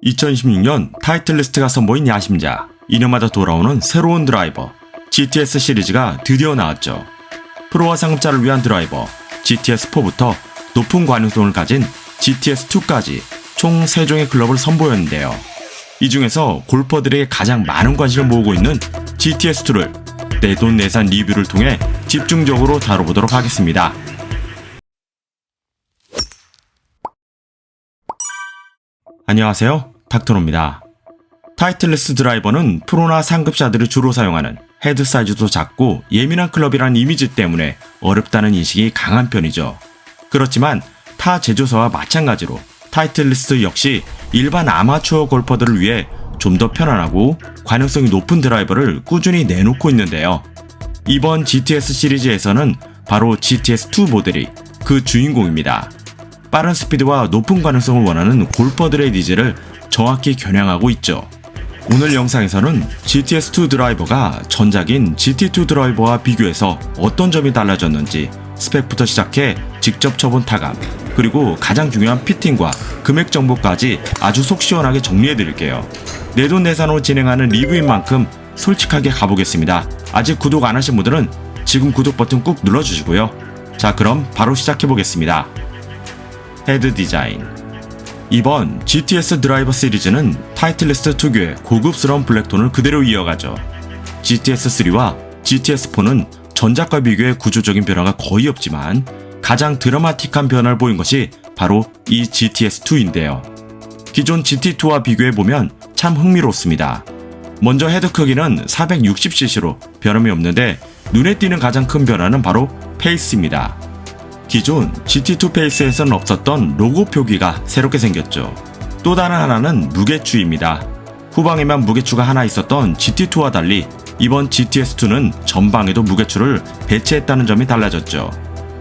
2026년 타이틀리스트가 선보인 야심작, 2년마다 돌아오는 새로운 드라이버 GTS 시리즈가 드디어 나왔죠. 프로와 상급자를 위한 드라이버 GTS4부터 높은 관용성을 가진 GTS2까지 총 3종의 클럽을 선보였는데요. 이 중에서 골퍼들에게 가장 많은 관심을 모으고 있는 GTS2를 내돈내산 리뷰를 통해 집중적으로 다뤄보도록 하겠습니다. 안녕하세요, 닥터노입니다. 타이틀리스트 드라이버는 프로나 상급자들이 주로 사용하는 헤드 사이즈도 작고 예민한 클럽이라는 이미지 때문에 어렵다는 인식이 강한 편이죠. 그렇지만 타 제조사와 마찬가지로 타이틀리스트 역시 일반 아마추어 골퍼들을 위해 좀 더 편안하고 관용성이 높은 드라이버를 꾸준히 내놓고 있는데요. 이번 GTS 시리즈에서는 바로 GTS2 모델이 그 주인공입니다. 빠른 스피드와 높은 관용성을 원하는 골퍼들의 니즈를 정확히 겨냥하고 있죠. 오늘 영상에서는 GTS2 드라이버가 전작인 GT2 드라이버와 비교해서 어떤 점이 달라졌는지 스펙부터 시작해 직접 쳐본 타감, 그리고 가장 중요한 피팅과 금액 정보까지 아주 속 시원하게 정리해드릴게요. 내돈내산으로 진행하는 리뷰인 만큼 솔직하게 가보겠습니다. 아직 구독 안 하신 분들은 지금 구독 버튼 꾹 눌러주시고요. 자, 그럼 바로 시작해보겠습니다. 헤드 디자인. 이번 GTS 드라이버 시리즈는 타이틀리스트 특유의 고급스러운 블랙톤을 그대로 이어가죠. GTS3와 GTS4는 전작과 비교해 구조적인 변화가 거의 없지만 가장 드라마틱한 변화를 보인 것이 바로 이 GTS2인데요. 기존 GT2와 비교해보면 참 흥미롭습니다. 먼저 헤드 크기는 460cc로 변함이 없는데 눈에 띄는 가장 큰 변화는 바로 페이스입니다. 기존 GT2 페이스에서는 없었던 로고 표기가 새롭게 생겼죠. 또 다른 하나는 무게추입니다. 후방에만 무게추가 하나 있었던 GT2와 달리 이번 GTS2는 전방에도 무게추를 배치했다는 점이 달라졌죠.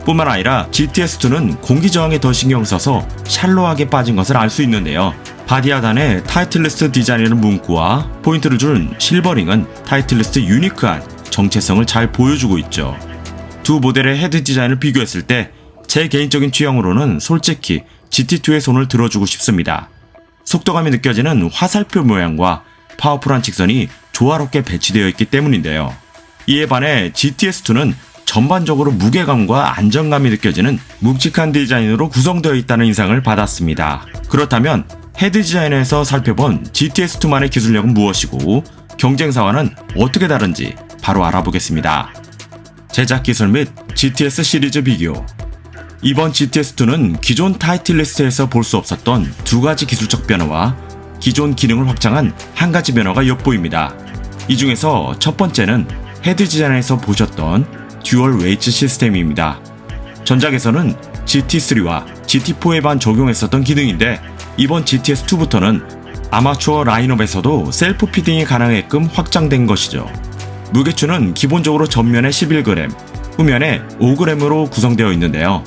뿐만 아니라 GTS2는 공기 저항에 더 신경 써서 샬로하게 빠진 것을 알 수 있는데요. 바디 하단에 타이틀리스트 디자인이라는 문구와 포인트를 준 실버링은 타이틀리스트 유니크한 정체성을 잘 보여주고 있죠. 두 모델의 헤드 디자인을 비교했을 때 제 개인적인 취향으로는 솔직히 GT2의 손을 들어주고 싶습니다. 속도감이 느껴지는 화살표 모양과 파워풀한 직선이 조화롭게 배치되어 있기 때문인데요. 이에 반해 GTS2는 전반적으로 무게감과 안정감이 느껴지는 묵직한 디자인으로 구성되어 있다는 인상을 받았습니다. 그렇다면 헤드 디자인에서 살펴본 GTS2만의 기술력은 무엇이고 경쟁사와는 어떻게 다른지 바로 알아보겠습니다. 제작 기술 및 GTS 시리즈 비교. 이번 GTS2는 기존 타이틀리스트에서 볼 수 없었던 두 가지 기술적 변화와 기존 기능을 확장한 한 가지 변화가 엿보입니다. 이 중에서 첫 번째는 헤드 디자인에서 보셨던 듀얼 웨이트 시스템입니다. 전작에서는 GT3와 GT4에만 적용했었던 기능인데 이번 GTS2부터는 아마추어 라인업에서도 셀프 피딩이 가능하게끔 확장된 것이죠. 무게추는 기본적으로 전면에 11g, 후면에 5g으로 구성되어 있는데요.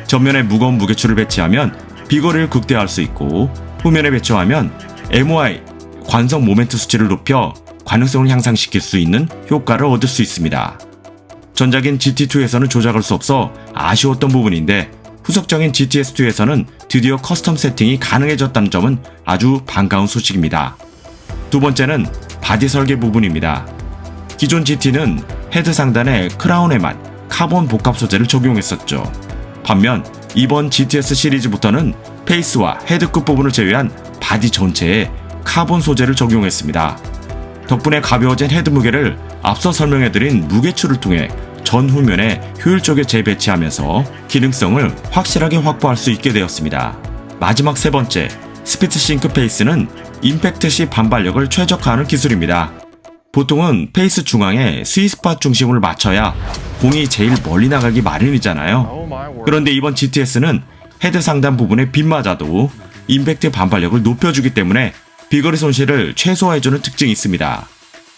전면에 무거운 무게추를 배치하면 비거리를 극대화할 수 있고 후면에 배치하면 MOI, 관성 모멘트 수치를 높여 관용성을 향상시킬 수 있는 효과를 얻을 수 있습니다. 전작인 GT2에서는 조작할 수 없어 아쉬웠던 부분인데 후속작인 GTS2에서는 드디어 커스텀 세팅이 가능해졌다는 점은 아주 반가운 소식입니다. 두 번째는 바디 설계 부분입니다. 기존 GT는 헤드 상단의 크라운에만 카본 복합 소재를 적용했었죠. 반면 이번 GTS 시리즈부터는 페이스와 헤드 끝부분을 제외한 바디 전체에 카본 소재를 적용했습니다. 덕분에 가벼워진 헤드 무게를 앞서 설명해드린 무게추를 통해 전후면에 효율적에 재배치하면서 기능성을 확실하게 확보할 수 있게 되었습니다. 마지막 세 번째, 스피드 싱크 페이스는 임팩트 시 반발력을 최적화하는 기술입니다. 보통은 페이스 중앙에 스윗스팟 중심을 맞춰야 공이 제일 멀리 나가기 마련이잖아요. 그런데 이번 GTS는 헤드 상단 부분에 빗맞아도 임팩트 반발력을 높여주기 때문에 비거리 손실을 최소화해주는 특징이 있습니다.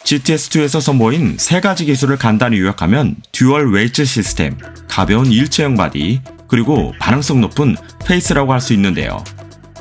GTS2에서 선보인 세 가지 기술을 간단히 요약하면 듀얼 웨이트 시스템, 가벼운 일체형 바디, 그리고 반응성 높은 페이스라고 할 수 있는데요.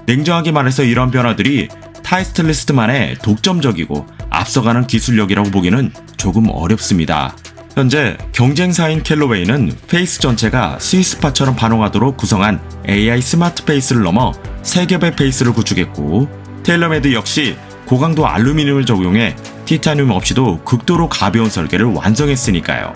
냉정하게 말해서 이런 변화들이 타이틀리스트만의 독점적이고 앞서가는 기술력이라고 보기는 조금 어렵습니다. 현재 경쟁사인 캘로웨이는 페이스 전체가 스위스팟처럼 반응하도록 구성한 AI 스마트 페이스를 넘어 3겹의 페이스를 구축했고 테일러메이드 역시 고강도 알루미늄을 적용해 티타늄 없이도 극도로 가벼운 설계를 완성했으니까요.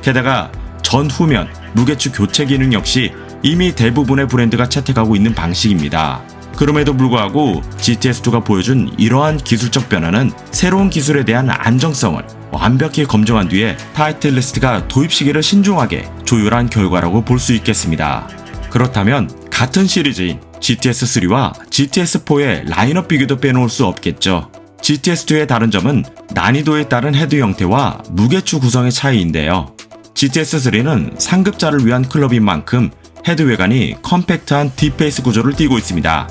게다가 전후면 무게추 교체 기능 역시 이미 대부분의 브랜드가 채택하고 있는 방식입니다. 그럼에도 불구하고 GTS2가 보여준 이러한 기술적 변화는 새로운 기술에 대한 안정성을 완벽히 검증한 뒤에 타이틀리스트가 도입 시기를 신중하게 조율한 결과라고 볼 수 있겠습니다. 그렇다면 같은 시리즈인 GTS3와 GTS4의 라인업 비교도 빼놓을 수 없겠죠. GTS2의 다른 점은 난이도에 따른 헤드 형태와 무게추 구성의 차이인데요. GTS3는 상급자를 위한 클럽인 만큼 헤드 외관이 컴팩트한 딥페이스 구조를 띠고 있습니다.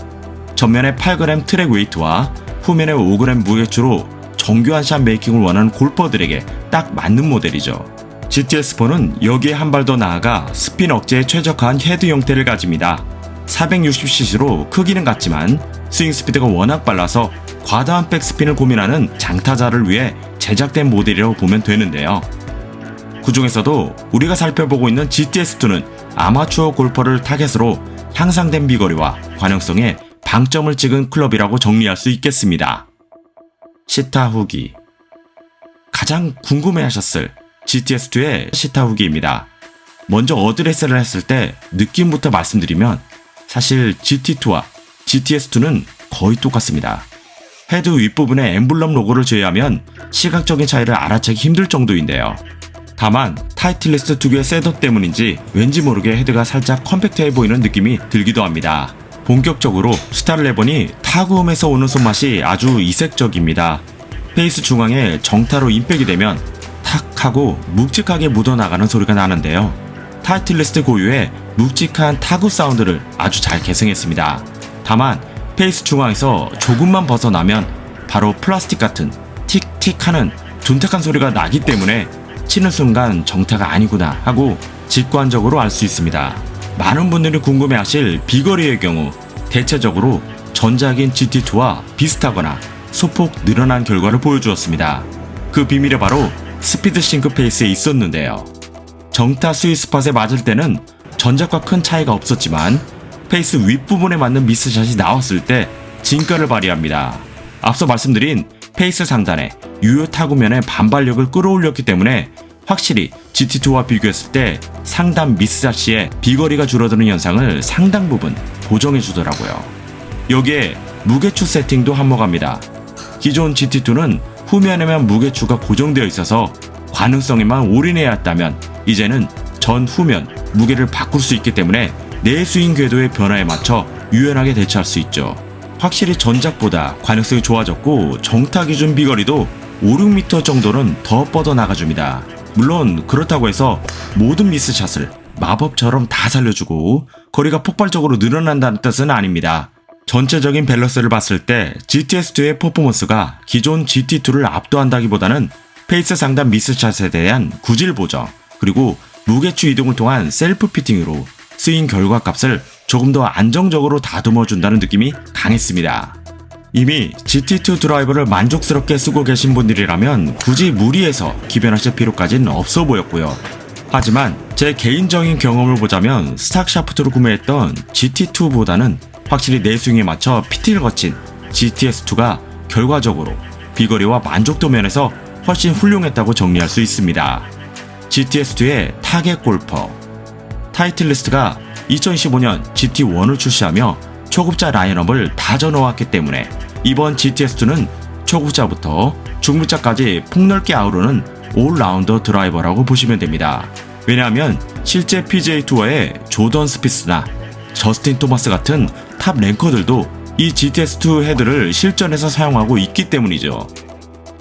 전면에 8g 트랙 웨이트와 후면에 5g 무게추로 정교한 샷 메이킹을 원하는 골퍼들에게 딱 맞는 모델이죠. GTS4는 여기에 한 발 더 나아가 스핀 억제에 최적화한 헤드 형태를 가집니다. 460cc로 크기는 같지만 스윙 스피드가 워낙 빨라서 과다한 백스핀을 고민하는 장타자를 위해 제작된 모델이라고 보면 되는데요. 그 중에서도 우리가 살펴보고 있는 GTS2는 아마추어 골퍼를 타겟으로 향상된 비거리와 관용성에 방점을 찍은 클럽이라고 정리할 수 있겠습니다. 시타 후기. 가장 궁금해하셨을 GTS2의 시타 후기입니다. 먼저 어드레스를 했을 때 느낌부터 말씀드리면 사실 GT2와 GTS2는 거의 똑같습니다. 헤드 윗부분의 엠블럼 로고를 제외하면 시각적인 차이를 알아채기 힘들 정도인데요. 다만 타이틀리스트 특유의 셋업 때문인지 왠지 모르게 헤드가 살짝 컴팩트해 보이는 느낌이 들기도 합니다. 본격적으로 스타를 해보니 타구음에서 오는 손맛이 아주 이색적입니다. 페이스 중앙에 정타로 임팩이 되면 탁 하고 묵직하게 묻어나가는 소리가 나는데요. 타이틀리스트 고유의 묵직한 타구 사운드를 아주 잘 계승했습니다. 다만 페이스 중앙에서 조금만 벗어나면 바로 플라스틱 같은 틱틱 하는 둔탁한 소리가 나기 때문에 치는 순간 정타가 아니구나 하고 직관적으로 알 수 있습니다. 많은 분들이 궁금해하실 비거리의 경우 대체적으로 전작인 GT2와 비슷하거나 소폭 늘어난 결과를 보여주었습니다. 그 비밀이 바로 스피드 싱크 페이스에 있었는데요. 정타 스윗 스팟에 맞을 때는 전작과 큰 차이가 없었지만 페이스 윗부분에 맞는 미스샷이 나왔을 때 진가를 발휘합니다. 앞서 말씀드린 페이스 상단에 유효 타구면의 반발력을 끌어올렸기 때문에 확실히 GT2와 비교했을 때 상단 미스샷 시에 비거리가 줄어드는 현상을 상당 부분 보정해 주더라고요. 여기에 무게추 세팅도 한몫합니다. 기존 GT2는 후면에만 무게추가 고정되어 있어서 관능성에만 올인해야 했다면 이제는 전 후면 무게를 바꿀 수 있기 때문에 내 스윙 궤도의 변화에 맞춰 유연하게 대처할 수 있죠. 확실히 전작보다 관능성이 좋아졌고 정타 기준 비거리도 5, 6m 정도는 더 뻗어나가줍니다. 물론 그렇다고 해서 모든 미스샷을 마법처럼 다 살려주고 거리가 폭발적으로 늘어난다는 뜻은 아닙니다. 전체적인 밸런스를 봤을 때 GTS2의 퍼포먼스가 기존 GT2를 압도한다기보다는 페이스 상단 미스샷에 대한 구질 보정 그리고 무게추 이동을 통한 셀프 피팅으로 스윙 결과값을 조금 더 안정적으로 다듬어준다는 느낌이 강했습니다. 이미 GT2 드라이버를 만족스럽게 쓰고 계신 분들이라면 굳이 무리해서 기변하실 필요까지는 없어 보였고요. 하지만 제 개인적인 경험을 보자면 스탁 샤프트로 구매했던 GT2보다는 확실히 내 스윙에 맞춰 피팅을 거친 GTS2가 결과적으로 비거리와 만족도 면에서 훨씬 훌륭했다고 정리할 수 있습니다. GTS2의 타겟 골퍼. 타이틀리스트가 2015년 GT1을 출시하며 초급자 라인업을 다 져넣었기 때문에 이번 GTS2는 초급자부터 중급자까지 폭넓게 아우르는 올라운더 드라이버라고 보시면 됩니다. 왜냐하면 실제 PGA 투어의 조던 스피스나 저스틴 토마스 같은 탑 랭커들도 이 GTS2 헤드를 실전에서 사용하고 있기 때문이죠.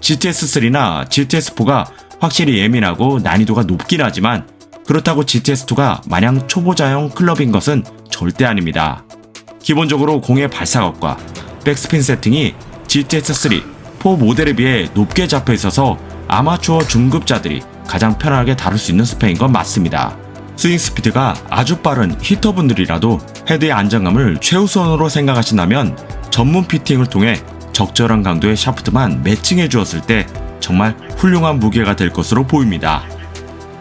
GTS3나 GTS4가 확실히 예민하고 난이도가 높긴 하지만 그렇다고 GTS2가 마냥 초보자용 클럽인 것은 절대 아닙니다. 기본적으로 공의 발사각과 백스핀 세팅이 GTS3, 4 모델에 비해 높게 잡혀 있어서 아마추어 중급자들이 가장 편하게 다룰 수 있는 스펙인 건 맞습니다. 스윙 스피드가 아주 빠른 히터분들이라도 헤드의 안정감을 최우선으로 생각하신다면 전문 피팅을 통해 적절한 강도의 샤프트만 매칭해 주었을 때 정말 훌륭한 무게가 될 것으로 보입니다.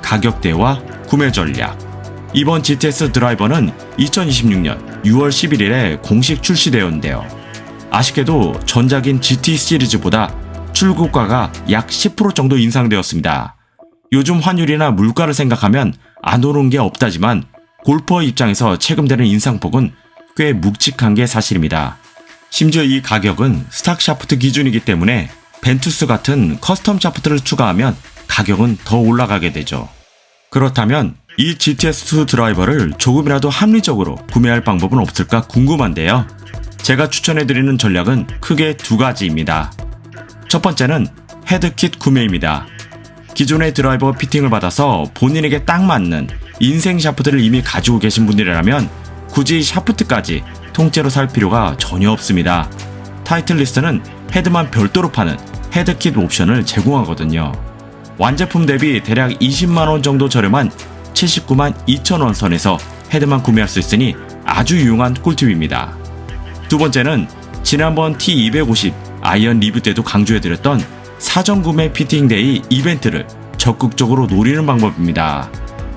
가격대와 구매 전략. 이번 GTS 드라이버는 2026년 6월 11일에 공식 출시되었는데요. 아쉽게도 전작인 GT 시리즈보다 출고가가 약 10% 정도 인상되었습니다. 요즘 환율이나 물가를 생각하면 안 오른 게 없다지만 골퍼 입장에서 체감되는 인상폭은 꽤 묵직한 게 사실입니다. 심지어 이 가격은 스탁 샤프트 기준이기 때문에 벤투스 같은 커스텀 샤프트를 추가하면 가격은 더 올라가게 되죠. 그렇다면 이 GTS2 드라이버를 조금이라도 합리적으로 구매할 방법은 없을까 궁금한데요. 제가 추천해드리는 전략은 크게 두 가지입니다. 첫 번째는 헤드킷 구매입니다. 기존의 드라이버 피팅을 받아서 본인에게 딱 맞는 인생 샤프트를 이미 가지고 계신 분들이라면 굳이 샤프트까지 통째로 살 필요가 전혀 없습니다. 타이틀리스트는 헤드만 별도로 파는 헤드킷 옵션을 제공하거든요. 완제품 대비 대략 20만원 정도 저렴한 79만 2천원 선에서 헤드만 구매할 수 있으니 아주 유용한 꿀팁입니다. 두 번째는 지난번 T250 아이언 리뷰 때도 강조해드렸던 사전 구매 피팅데이 이벤트를 적극적으로 노리는 방법입니다.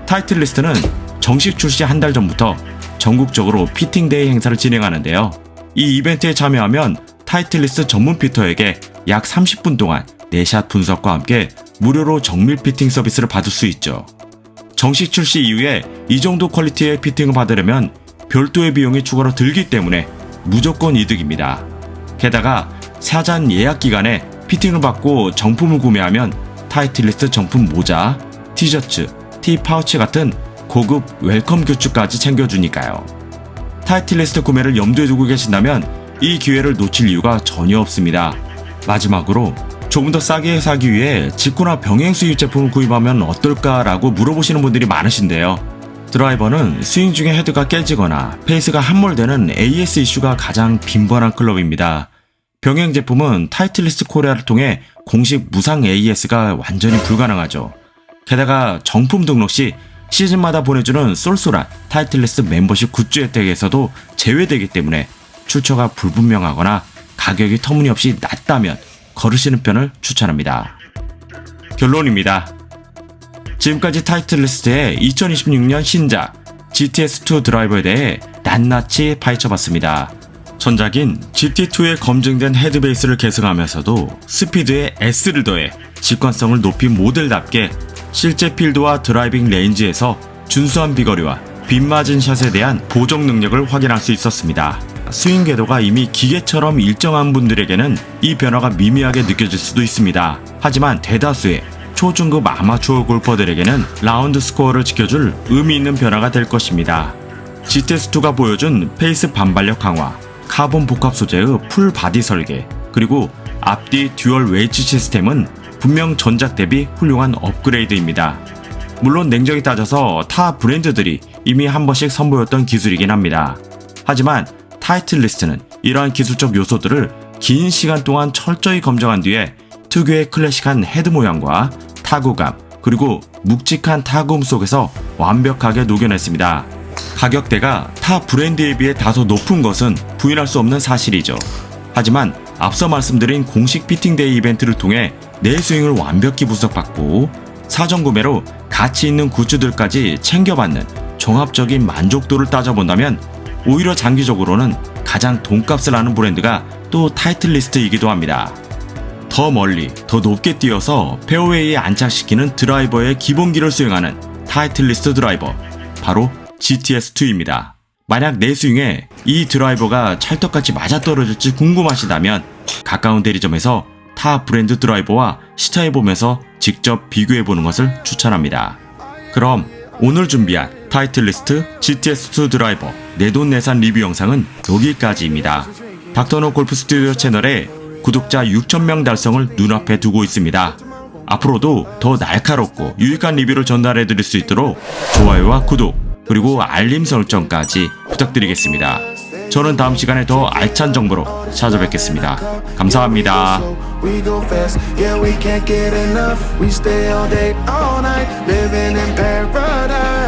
타이틀리스트는 정식 출시 한 달 전부터 전국적으로 피팅데이 행사를 진행하는데요. 이 이벤트에 참여하면 타이틀리스트 전문 피터에게 약 30분 동안 내샷 분석과 함께 무료로 정밀 피팅 서비스를 받을 수 있죠. 정식 출시 이후에 이 정도 퀄리티의 피팅을 받으려면 별도의 비용이 추가로 들기 때문에 무조건 이득입니다. 게다가 사전 예약 기간에 피팅을 받고 정품을 구매하면 타이틀리스트 정품 모자, 티셔츠, 티파우치 같은 고급 웰컴 굿즈까지 챙겨주니까요. 타이틀리스트 구매를 염두에 두고 계신다면 이 기회를 놓칠 이유가 전혀 없습니다. 마지막으로 조금 더 싸게 사기 위해 직구나 병행 수입 제품을 구입하면 어떨까라고 물어보시는 분들이 많으신데요. 드라이버는 스윙 중에 헤드가 깨지거나 페이스가 함몰되는 AS 이슈가 가장 빈번한 클럽입니다. 병행 제품은 타이틀리스트 코리아를 통해 공식 무상 AS가 완전히 불가능하죠. 게다가 정품 등록 시 시즌마다 보내주는 쏠쏠한 타이틀리스트 멤버십 굿즈 혜택에서도 제외되기 때문에 출처가 불분명하거나 가격이 터무니없이 낮다면 거르시는 편을 추천합니다. 결론입니다. 지금까지 타이틀리스트의 2026년 신작 GTS2 드라이버에 대해 낱낱이 파헤쳐봤습니다. 전작인 GT2에 검증된 헤드베이스를 계승하면서도 스피드에 S를 더해 직관성을 높인 모델답게 실제 필드와 드라이빙 레인지에서 준수한 비거리와 빗맞은 샷에 대한 보정 능력을 확인할 수 있었습니다. 스윙 궤도가 이미 기계처럼 일정한 분들에게는 이 변화가 미미하게 느껴질 수도 있습니다. 하지만 대다수의 초중급 아마추어 골퍼들에게는 라운드 스코어를 지켜줄 의미 있는 변화가 될 것입니다. GTS2가 보여준 페이스 반발력 강화, 카본 복합 소재의 풀 바디 설계, 그리고 앞뒤 듀얼 웨이지 시스템은 분명 전작 대비 훌륭한 업그레이드입니다. 물론 냉정히 따져서 타 브랜드들이 이미 한 번씩 선보였던 기술이긴 합니다. 하지만 타이틀리스트는 이러한 기술적 요소들을 긴 시간 동안 철저히 검증한 뒤에 특유의 클래식한 헤드 모양과 타구감, 그리고 묵직한 타구음 속에서 완벽하게 녹여냈습니다. 가격대가 타 브랜드에 비해 다소 높은 것은 부인할 수 없는 사실이죠. 하지만 앞서 말씀드린 공식 피팅데이 이벤트를 통해 내 스윙을 완벽히 분석받고 사전 구매로 가치 있는 굿즈들까지 챙겨받는 종합적인 만족도를 따져본다면 오히려 장기적으로는 가장 돈값을 하는 브랜드가 또 타이틀리스트이기도 합니다. 더 멀리, 더 높게 뛰어서 페어웨이에 안착시키는 드라이버의 기본기를 수행하는 타이틀리스트 드라이버, 바로 GTS2입니다. 만약 내 스윙에 이 드라이버가 찰떡같이 맞아떨어질지 궁금하시다면 가까운 대리점에서 타 브랜드 드라이버와 시타해보면서 직접 비교해보는 것을 추천합니다. 그럼 오늘 준비한 타이틀리스트 GTS2 드라이버 내돈내산 리뷰 영상은 여기까지입니다. 닥터노 골프 스튜디오 채널에 구독자 6,000명 달성을 눈앞에 두고 있습니다. 앞으로도 더 날카롭고 유익한 리뷰를 전달해드릴 수 있도록 좋아요와 구독, 그리고 알림 설정까지 부탁드리겠습니다. 저는 다음 시간에 더 알찬 정보로 찾아뵙겠습니다. 감사합니다. We go fast, yeah, we can't get enough. We stay all day, all night, living in paradise.